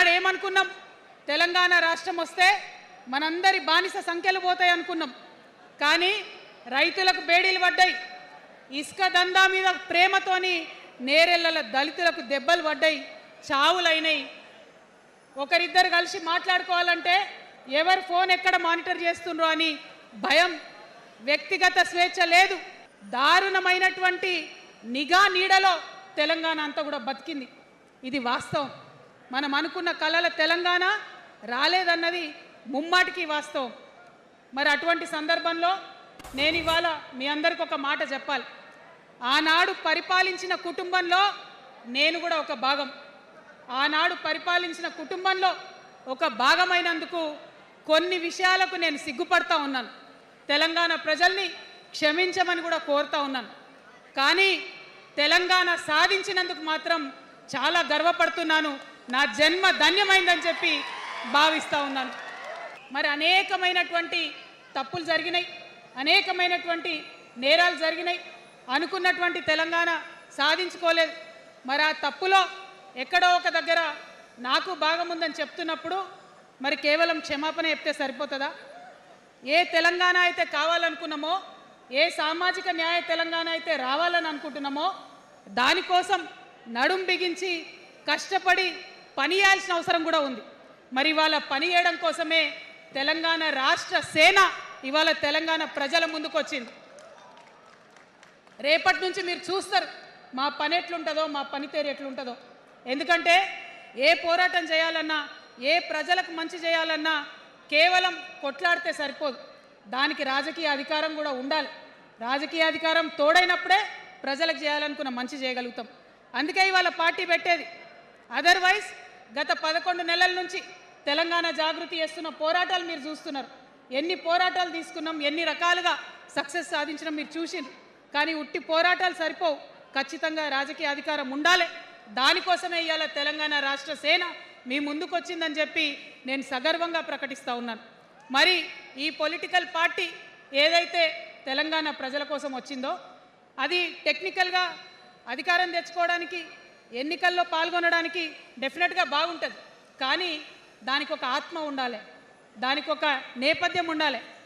ఆనాడు ఏమనుకున్నాం? తెలంగాణ రాష్ట్రం వస్తే మనందరి బానిస సంఖ్యలు పోతాయి అనుకున్నాం. కానీ రైతులకు బేడీలు పడ్డాయి, ఇసుక దందా మీద ప్రేమతోని నేరెళ్ళల దళితులకు దెబ్బలు పడ్డాయి, చావులైనాయి. ఒకరిద్దరు కలిసి మాట్లాడుకోవాలంటే ఎవరు ఫోన్ ఎక్కడ మానిటర్ చేస్తుండ్రో అని భయం, వ్యక్తిగత స్వేచ్ఛ లేదు. దారుణమైనటువంటి నిఘా నీడలో తెలంగాణ అంతా కూడా బతికింది. ఇది వాస్తవం. మనం అనుకున్న కలల తెలంగాణ రాలేదన్నది ముమ్మాటికి వాస్తవం. మరి అటువంటి సందర్భంలో నేను ఇవాళ మీ అందరికి ఒక మాట చెప్పాలి. ఆనాడు పరిపాలించిన కుటుంబంలో నేను కూడా ఒక భాగం. ఆనాడు పరిపాలించిన కుటుంబంలో ఒక భాగమైనందుకు కొన్ని విషయాలకు నేను సిగ్గుపడతా ఉన్నాను. తెలంగాణ ప్రజల్ని క్షమించమని కూడా కోరుతా ఉన్నాను. కానీ తెలంగాణ సాధించినందుకు మాత్రం చాలా గర్వపడుతున్నాను. నా జన్మ ధన్యమైందని చెప్పి భావిస్తూ ఉన్నాను. మరి అనేకమైనటువంటి తప్పులు జరిగినాయి, అనేకమైనటువంటి నేరాలు జరిగినాయి. అనుకున్నటువంటి తెలంగాణ సాధించుకోలేదు. మరి ఆ తప్పులో ఎక్కడో ఒక దగ్గర నాకు భాగం ఉందని చెప్తున్నప్పుడు మరి కేవలం క్షమాపణ చెప్తే సరిపోతుందా? ఏ తెలంగాణ అయితే కావాలనుకున్నామో, ఏ సామాజిక న్యాయ తెలంగాణ అయితే రావాలని అనుకుంటున్నామో దానికోసం నడుం బిగించి కష్టపడి పని చేయాల్సిన అవసరం కూడా ఉంది. మరి ఇవాళ పని చేయడం కోసమే తెలంగాణ రాష్ట్ర సేన ఇవాళ తెలంగాణ ప్రజల ముందుకు వచ్చింది. రేపటి నుంచి మీరు చూస్తారు మా పని ఎట్లుంటుందో, మా పనితీరు ఎట్లుంటుందో. ఎందుకంటే ఏ పోరాటం చేయాలన్నా, ఏ ప్రజలకు మంచి చేయాలన్నా కేవలం కొట్లాడితే సరిపోదు. దానికి రాజకీయ అధికారం కూడా ఉండాలి. రాజకీయ అధికారం తోడైనప్పుడే ప్రజలకు చేయాలనుకున్న మంచి చేయగలుగుతాం. అందుకే ఇవాళ పార్టీ పెట్టేది. అదర్వైజ్ గత 11 నెలల నుంచి తెలంగాణ జాగృతి చేస్తున్న పోరాటాలు మీరు చూస్తున్నారు. ఎన్ని పోరాటాలు తీసుకున్నాం, ఎన్ని రకాలుగా సక్సెస్ సాధించడం మీరు చూసిండ్రు. కానీ ఉట్టి పోరాటాలు సరిపోవు, ఖచ్చితంగా రాజకీయ అధికారం ఉండాలి. దానికోసమే ఇవాళ తెలంగాణ రాష్ట్ర సేన మీ ముందుకు వచ్చిందని చెప్పి నేను సగర్వంగా ప్రకటిస్తూ ఉన్నాను. మరి ఈ పొలిటికల్ పార్టీ ఏదైతే తెలంగాణ ప్రజల కోసం వచ్చిందో అది టెక్నికల్గా అధికారం తెచ్చుకోవడానికి, ఎన్నికల్లో పాల్గొనడానికి డెఫినెట్గా బాగుంటుంది. కానీ దానికి ఒక ఆత్మ ఉండాలి, దానికి ఒక నేపథ్యం ఉండాలి.